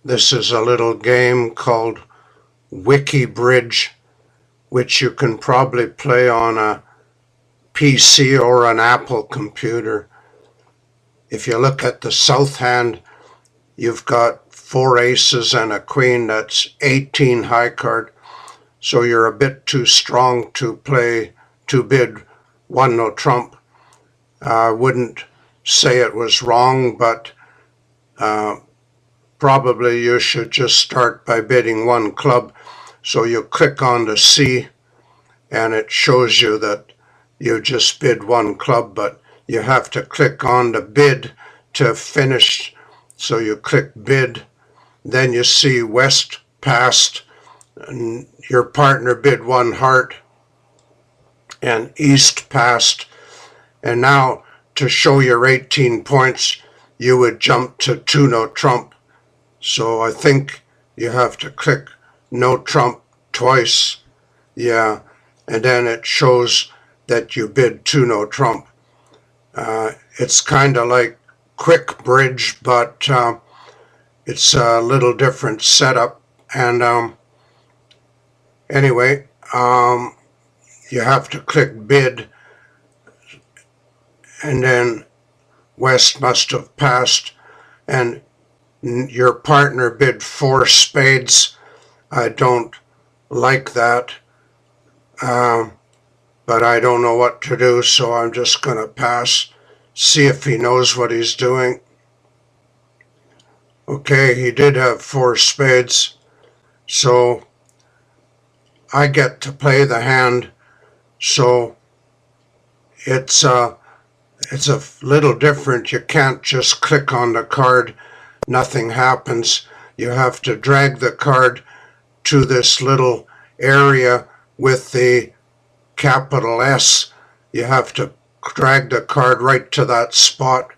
This is a little game called Wiki Bridge, which you can probably play on a PC or an Apple computer. If you look at the south hand, you've got 4 aces and a queen. That's 18 high card. So you're a bit too strong to bid one no trump. I wouldn't say it was wrong, but probably you should just start by bidding one club. So you click on the C and it shows you that you just bid one club, but you have to click on the bid to finish. So you click bid, then you see West passed, and your partner bid one heart, and East passed. And now to show your 18 points, you would jump to 2 no trump. So I think you have to click no trump twice. Yeah, and then it shows that you bid 2 no trump. It's kind of like quick bridge, but it's a little different setup. And anyway, you have to click bid, and then West must have passed, and your partner bid 4 spades. I don't like that, but I don't know what to do, so I'm just going to pass, see if he knows what he's doing. Okay, he did have 4 spades, so I get to play the hand. So it's a little different. You can't just click on the card, nothing happens. You have to drag the card to this little area with the capital S. You have to drag the card right to that spot,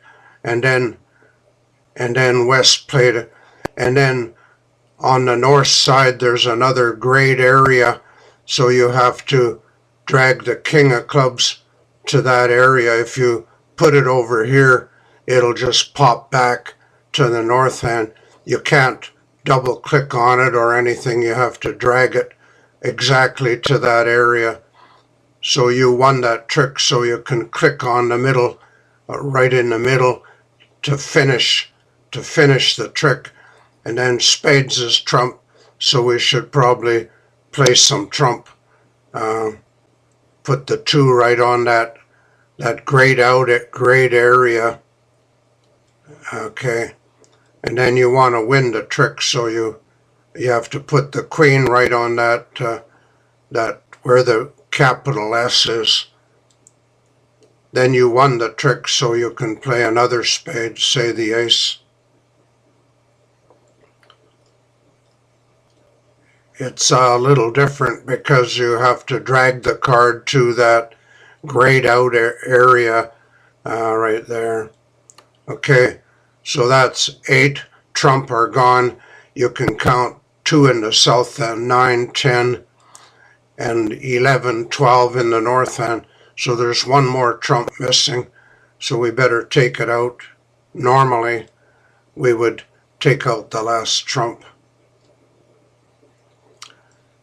and then West played it. And then on the north side there's another great area, so you have to drag the king of clubs to that area. If you put it over here, it'll just pop back to the north hand. You can't double click on it or anything. You have to drag it exactly to that area. So you won that trick, so you can click on the middle, right in the middle, to finish the trick. And then spades is trump, so we should probably play some trump. Put the 2 right on that grayed area. Okay, and then you want to win the trick, so you have to put the queen right on that where the capital S is. Then you won the trick, so you can play another spade, say the ace. It's a little different because you have to drag the card to that grayed out area right there. Okay, so that's 8. Trump are gone. You can count 2 in the south end, 9, 10, and 11, 12 in the north end. So there's one more trump missing, so we better take it out. Normally, we would take out the last trump.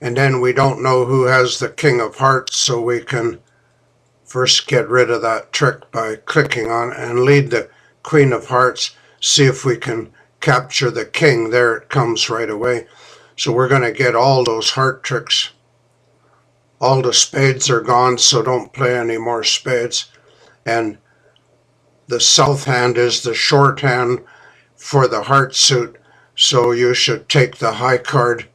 And then we don't know who has the king of hearts, so we can first get rid of that trick by clicking on it and lead the queen of hearts. See if we can capture the king. There it comes right away. So we're going to get all those heart tricks. All the spades are gone, so don't play any more spades. And the south hand is the short hand for the heart suit, so you should take the high card,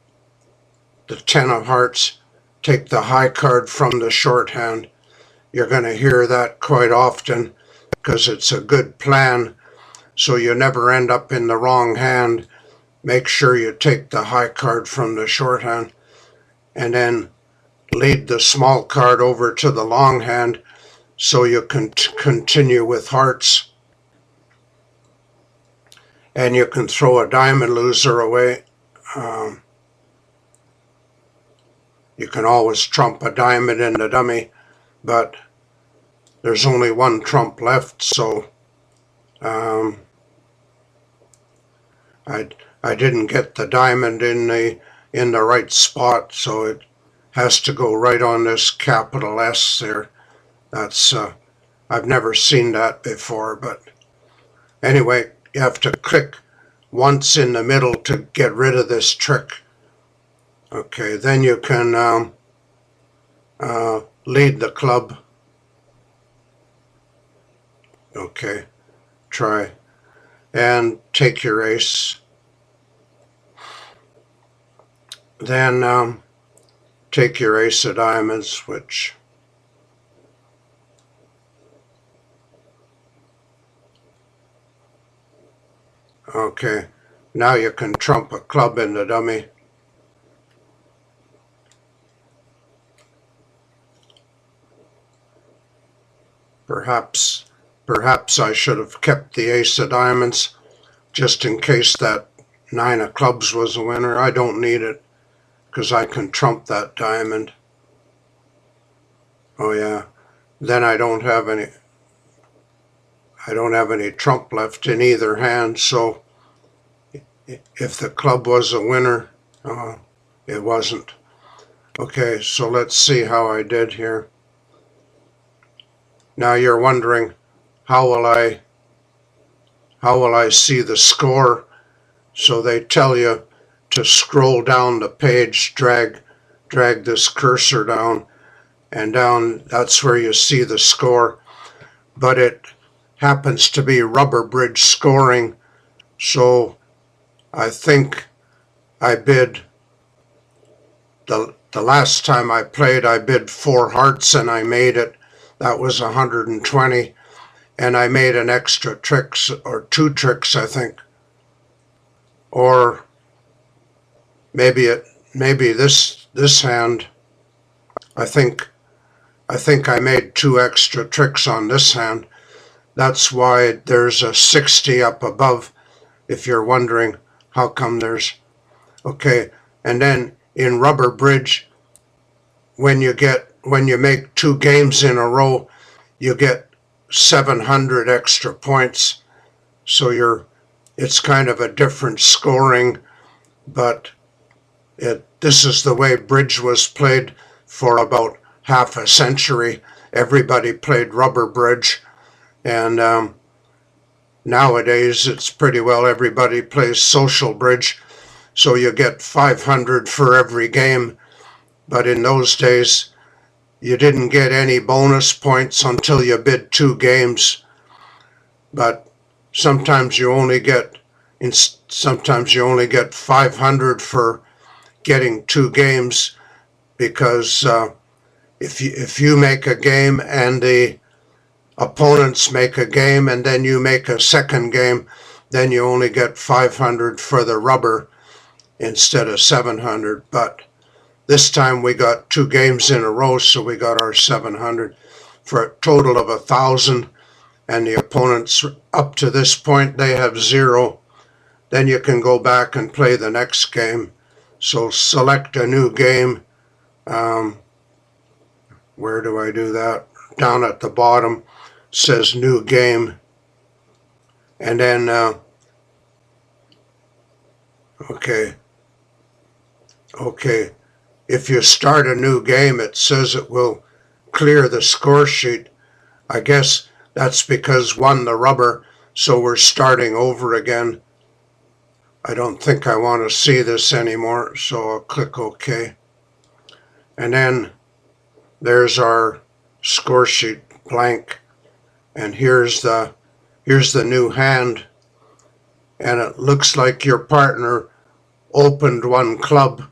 the 10 of hearts, take the high card from the short hand. You're going to hear that quite often because it's a good plan, so you never end up in the wrong hand. Make sure you take the high card from the short hand, and then lead the small card over to the long hand so you can continue with hearts. And you can throw a diamond loser away. You can always trump a diamond in the dummy, but there's only one trump left, so I didn't get the diamond in the right spot, so it has to go right on this capital S there. That's I've never seen that before, but anyway, you have to click once in the middle to get rid of this trick. Okay, then you can lead the club. Okay, try and take your ace. Then take your ace of diamonds, which okay, now you can trump a club in the dummy. Perhaps I should have kept the ace of diamonds just in case that 9 of clubs was a winner. I don't need it because I can trump that diamond. Oh yeah, then I don't have any trump left in either hand, so if the club was a winner, it wasn't. Okay, so let's see how I did here. Now you're wondering, how will I see the score? So they tell you to scroll down the page, drag this cursor down, and down, that's where you see the score. But it happens to be Rubber Bridge scoring, so I think I bid, the last time I played, I bid 4 hearts and I made it. That was 120, and I made an extra tricks, or 2 tricks, I think. Or maybe this hand, I think I made 2 extra tricks on this hand. That's why there's a 60 up above, if you're wondering how come there's, okay. And then in Rubber Bridge, when you make 2 games in a row, you get 700 extra points. So it's kind of a different scoring, but this is the way bridge was played for about half a century. Everybody played Rubber Bridge, and nowadays it's pretty well everybody plays Social Bridge, so you get 500 for every game. But in those days, you didn't get any bonus points until you bid 2 games. But sometimes you only get 500 for getting 2 games, because if you make a game and the opponents make a game and then you make a second game, then you only get 500 for the rubber instead of 700. But this time we got 2 games in a row, so we got our 700 for a total of 1,000. And the opponents up to this point, they have 0. Then you can go back and play the next game. So select a new game. Where do I do that? Down at the bottom says new game. And then, okay. If you start a new game, it says it will clear the score sheet. I guess that's because won the rubber, so we're starting over again. I don't think I want to see this anymore, so I'll click OK. And then there's our score sheet blank. And here's the new hand. And it looks like your partner opened 1 club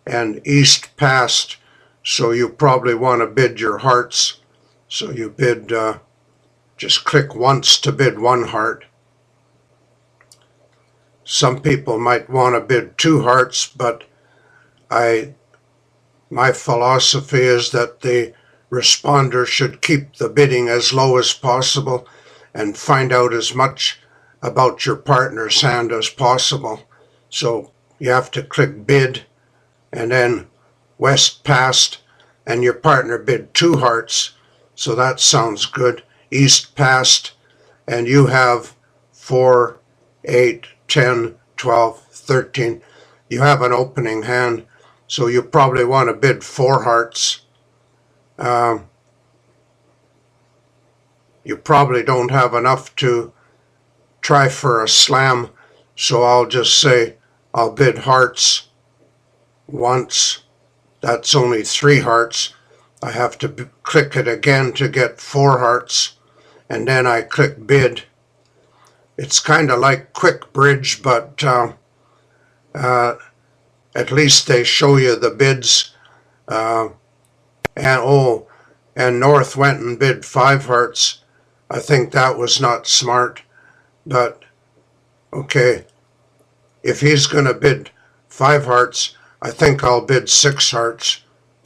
and East passed, so you probably want to bid your hearts. So you bid, just click once to bid 1 heart. Some people might want to bid 2 hearts, but my philosophy is that the responder should keep the bidding as low as possible and find out as much about your partner's hand as possible. So you have to click bid, and then West passed, and your partner bid 2 hearts, so that sounds good. East passed, and you have 4, 8, 10, 12, 13. You have an opening hand, so you probably want to bid 4 hearts. You probably don't have enough to try for a slam, so I'll just say I'll bid hearts once. That's only 3 hearts. I have to click it again to get 4 hearts, and then I click bid. It's kind of like Quick Bridge, but at least they show you the bids. And North went and bid 5 hearts. I think that was not smart, but okay. If he's going to bid 5 hearts, I think I'll bid 6 hearts.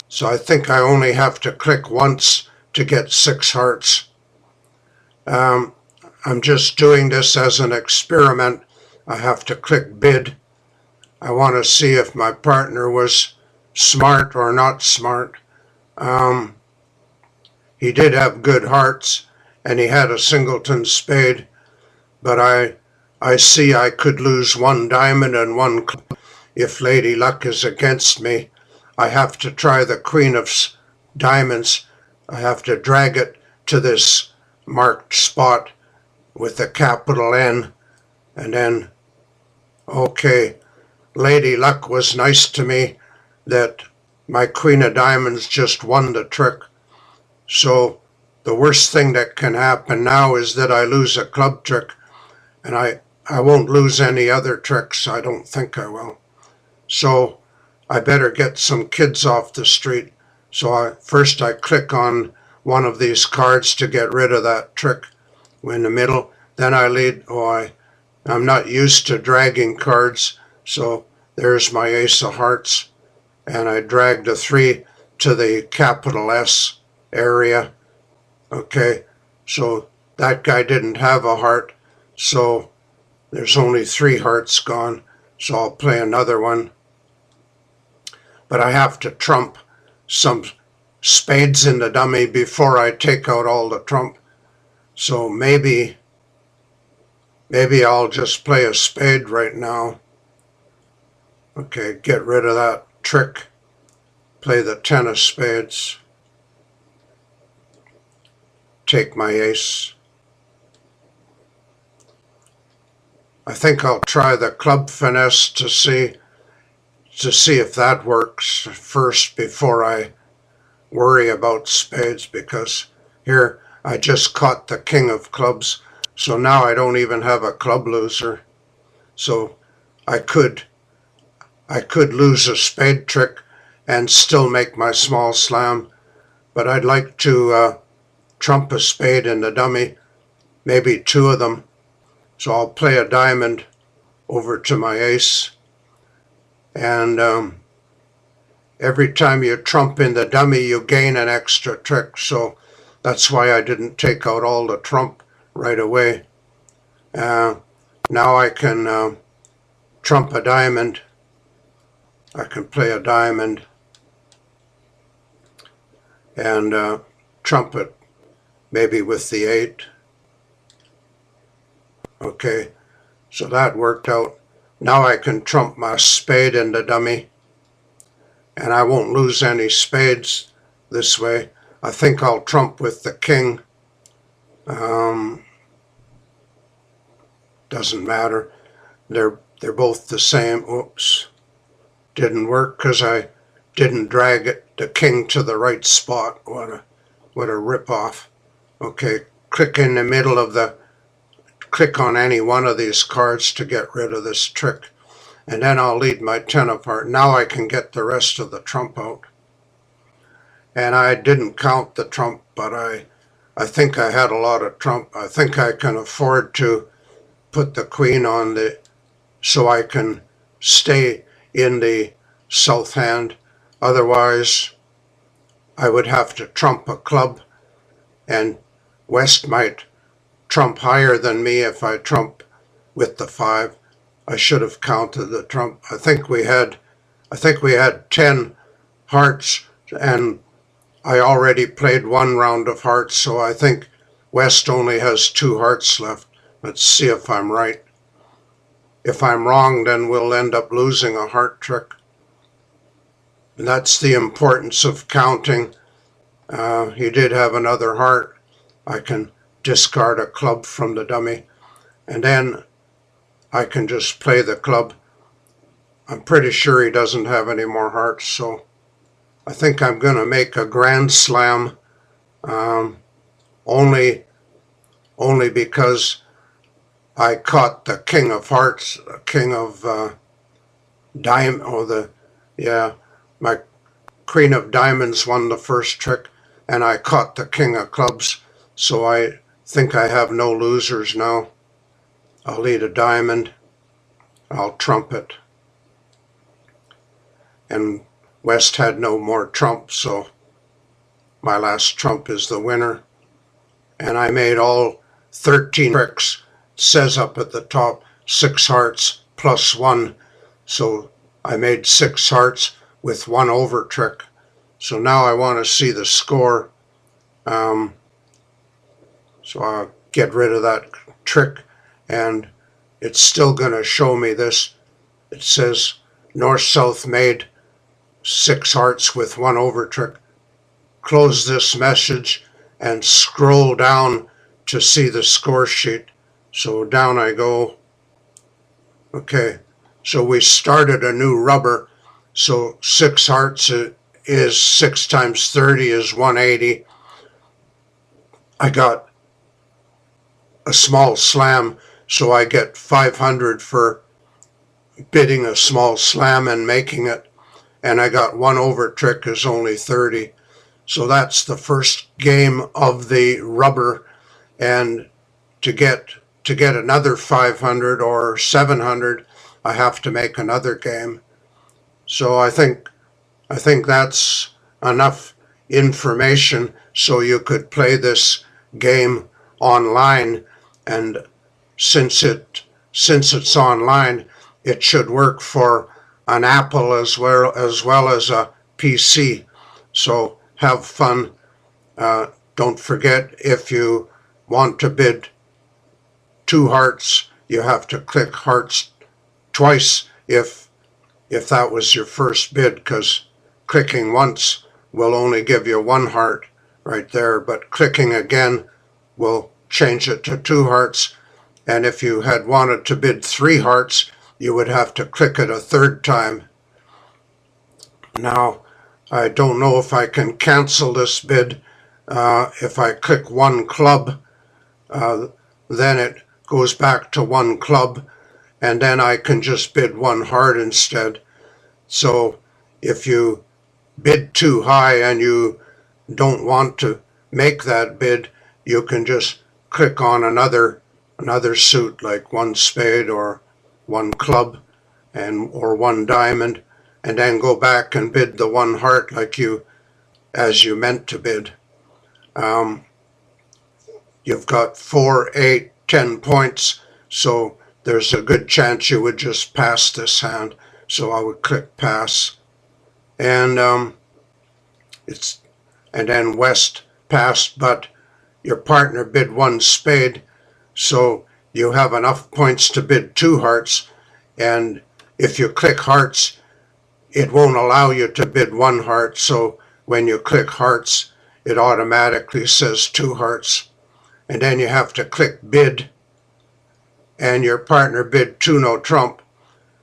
So I think I only have to click once to get 6 hearts. I'm just doing this as an experiment. I have to click bid. I want to see if my partner was smart or not smart. He did have good hearts, and he had a singleton spade, but I see I could lose 1 diamond and 1 club. If Lady Luck is against me, I have to try the Queen of Diamonds. I have to drag it to this marked spot with a capital N, and then, okay, Lady Luck was nice to me that my Queen of Diamonds just won the trick. So the worst thing that can happen now is that I lose a club trick, and I won't lose any other tricks. I don't think I will. So I better get some kids off the street. So first I click on one of these cards to get rid of that trick in the middle. Then I lead, I'm not used to dragging cards. So there's my ace of hearts. And I dragged a 3 to the capital S area. Okay, so that guy didn't have a heart. So there's only 3 hearts gone. So I'll play another one. But I have to trump some spades in the dummy before I take out all the trump. So maybe I'll just play a spade right now. Okay, get rid of that trick. Play the 10 of spades. Take my ace. I think I'll try the club finesse to see if that works first before I worry about spades, because here I just caught the king of clubs, so now I don't even have a club loser. So I could lose a spade trick and still make my small slam, but I'd like to trump a spade in the dummy, maybe 2 of them. So I'll play a diamond over to my ace. And every time you trump in the dummy, you gain an extra trick. So that's why I didn't take out all the trump right away. Now I can trump a diamond. I can play a diamond and trump it maybe with the 8. Okay, so that worked out. Now I can trump my spade in the dummy, and I won't lose any spades this way. I think I'll trump with the king. Doesn't matter. They're both the same. Oops. Didn't work because I didn't drag the king to the right spot. What a rip-off. Okay, click in the middle of click on any one of these cards to get rid of this trick. And then I'll lead my 10 apart. Now I can get the rest of the trump out. And I didn't count the trump, but I think I had a lot of trump. I think I can afford to put the queen on so I can stay in the south hand. Otherwise, I would have to trump a club, and West might trump higher than me if I trump with the 5. I should have counted the trump. I think we had 10 hearts, and I already played 1 round of hearts, so I think West only has 2 hearts left. Let's see if I'm right. if I'm wrong, then we'll end up losing a heart trick. And that's the importance of counting. He did have another heart. I can discard a club from the dummy, and then I can just play the club. I'm pretty sure he doesn't have any more hearts, so I think I'm going to make a grand slam, only because I caught the king of hearts, king of diamond, my queen of diamonds won the first trick, and I caught the king of clubs, so I think I have no losers now. I'll lead a diamond, I'll trump it, and West had no more trumps, so my last trump is the winner, and I made all 13 tricks. It says up at the top 6 hearts plus 1, so I made 6 hearts with 1 over trick. So now I want to see the score, so I'll get rid of that trick, and it's still going to show me this. It says North-South made 6 hearts with 1 over trick. Close this message and scroll down to see the score sheet. So down I go. Okay, so we started a new rubber. So 6 hearts is 6 times 30 is 180. I got a small slam, so I get 500 for bidding a small slam and making it. And I got 1 over trick is only 30. So that's the first game of the rubber, and to get another 500 or 700, I have to make another game. So I think that's enough information so you could play this game online, and since it's online, it should work for an Apple as well as a PC. So have fun. Don't forget, if you want to bid 2 hearts, you have to click hearts twice if that was your first bid, because clicking once will only give you 1 heart right there, but clicking again will change it to 2 hearts. And if you had wanted to bid 3 hearts, you would have to click it a 3rd time. Now, I don't know if I can cancel this bid. If I click 1 club, then it goes back to 1 club, and then I can just bid 1 heart instead. So if you bid too high and you don't want to make that bid, you can just click on another suit, like 1 spade or 1 club or 1 diamond, and then go back and bid the 1 heart as you meant to bid. You've got 4, 8, 10 points, so there's a good chance you would just pass this hand. So I would click pass, and then West passed, but your partner bid 1 spade, so you have enough points to bid 2 hearts, and if you click hearts, it won't allow you to bid 1 heart, so when you click hearts, it automatically says 2 hearts. And then you have to click bid, and your partner bid 2 no trump,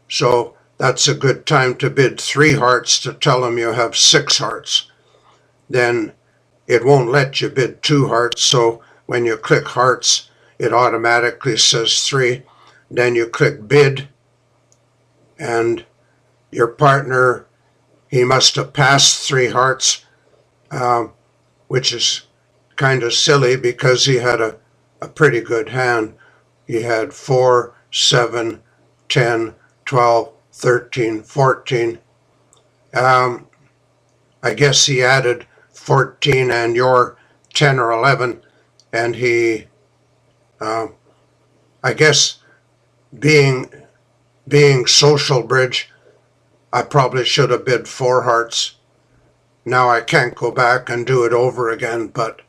so that's a good time to bid 3 hearts to tell them you have 6 hearts. Then it won't let you bid 2 hearts, so when you click hearts, it automatically says 3. Then you click bid, and your partner, he must have passed 3 hearts, which is kind of silly because he had a pretty good hand. He had 4, 7, 10, 12, 13, 14. I guess he added 14 and your 10 or 11, and he, I guess being social bridge, I probably should have bid 4 hearts. Now I can't go back and do it over again, but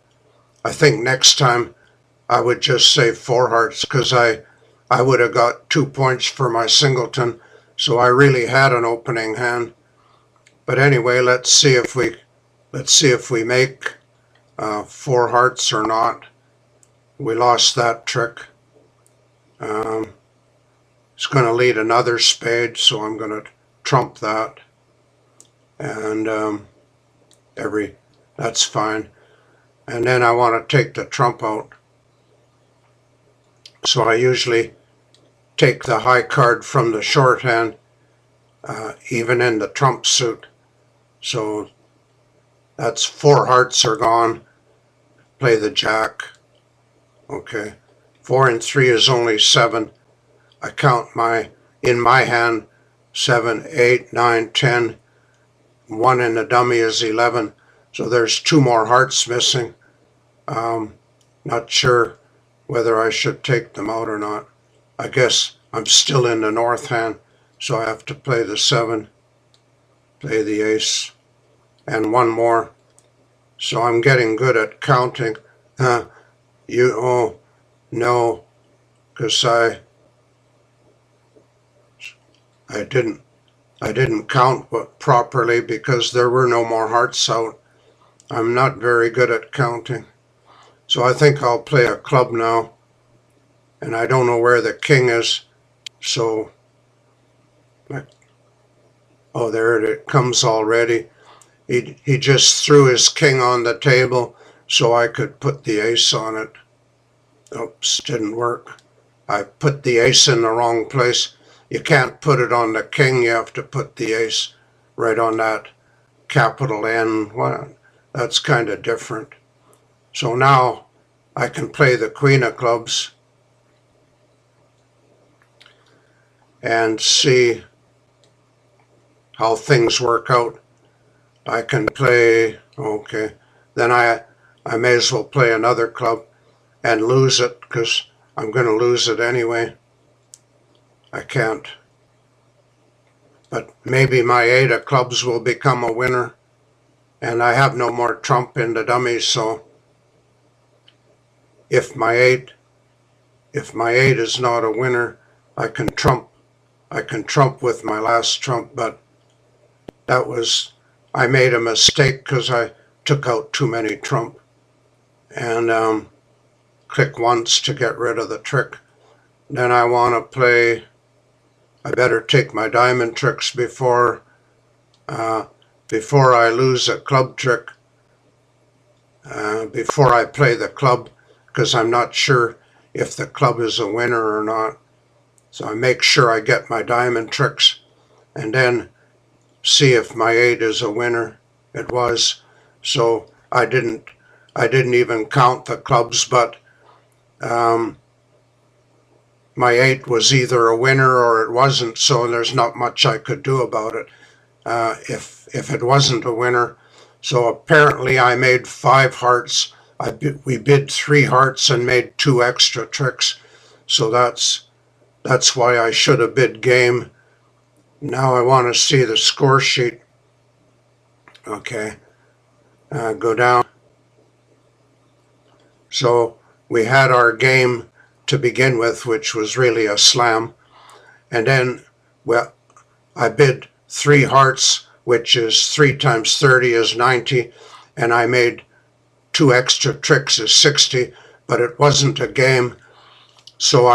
I think next time I would just say 4 hearts, because I I would have got 2 points for my singleton. So I really had an opening hand. But anyway, let's see if we make 4 hearts or not. We lost that trick. It's going to lead another spade, so I'm going to trump that. And that's fine. And then I want to take the trump out. So I usually take the high card from the shorthand, even in the trump suit. So that's 4 hearts are gone. Play the jack. Okay. 4 and 3 is only 7. I count in my hand 7, 8, 9, 10. 1 in the dummy is 11. So there's 2 more hearts missing. Not sure whether I should take them out or not. I guess I'm still in the north hand, so I have to play the 7, play the ace, and 1 more. So I'm getting good at counting. Oh no, because I didn't count properly because there were no more hearts out. I'm not very good at counting. So I think I'll play a club now. And I don't know where the king is. So, oh, there it comes already. He just threw his king on the table so I could put the ace on it. Oops, didn't work. I put the ace in the wrong place. You can't put it on the king. You have to put the ace right on that capital N. Well, that's kind of different. So now I can play the queen of clubs and see how things work out. I can play, okay, then I may as well play another club and lose it because I'm going to lose it anyway. I can't. But maybe my 8 of clubs will become a winner. And I have no more trump in the dummy, so if my 8 is not a winner, I can trump with my last trump, but I made a mistake because I took out too many trump. And click once to get rid of the trick. Then I want to play, I better take my diamond tricks before I lose a club trick, before I play the club, because I'm not sure if the club is a winner or not. So I make sure I get my diamond tricks and then see if my 8 is a winner. It was. So I didn't even count the clubs, but my 8 was either a winner or it wasn't, so there's not much I could do about it if it wasn't a winner. So apparently I made 5 hearts. We bid 3 hearts and made 2 extra tricks. So that's why I should have bid game. Now I want to see the score sheet. Okay, go down. So we had our game to begin with, which was really a slam. And then, well, I bid 3 hearts, which is 3 times 30 is 90. And I made 2 extra tricks is 60, but it wasn't a game. So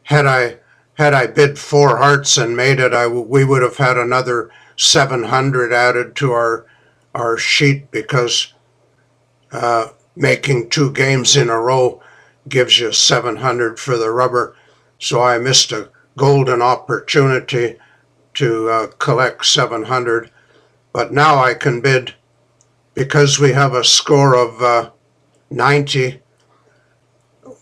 had I bid 4 hearts and made it, we would have had another 700 added to our sheet, because making 2 games in a row gives you 700 for the rubber. So I missed a golden opportunity to collect 700. But now I can bid, because we have a score of 90,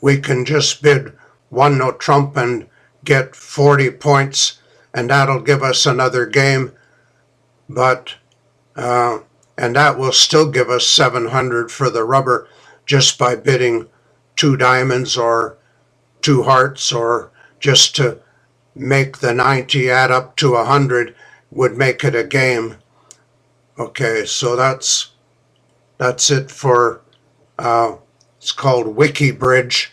we can just bid 1 no trump and get 40 points, and that'll give us another game. But and that will still give us 700 for the rubber, just by bidding 2 diamonds or 2 hearts, or just to make the 90 add up to 100 would make it a game. Okay, so that's it for it's called Wiki Bridge.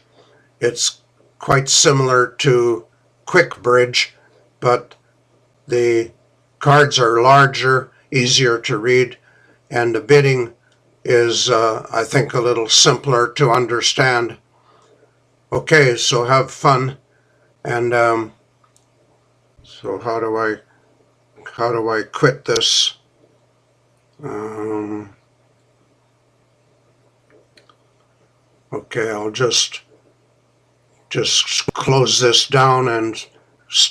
It's quite similar to Quick Bridge, but the cards are larger, easier to read, and the bidding is, I think, a little simpler to understand. Okay, so have fun, and so how do I quit this? Okay, I'll just close this down and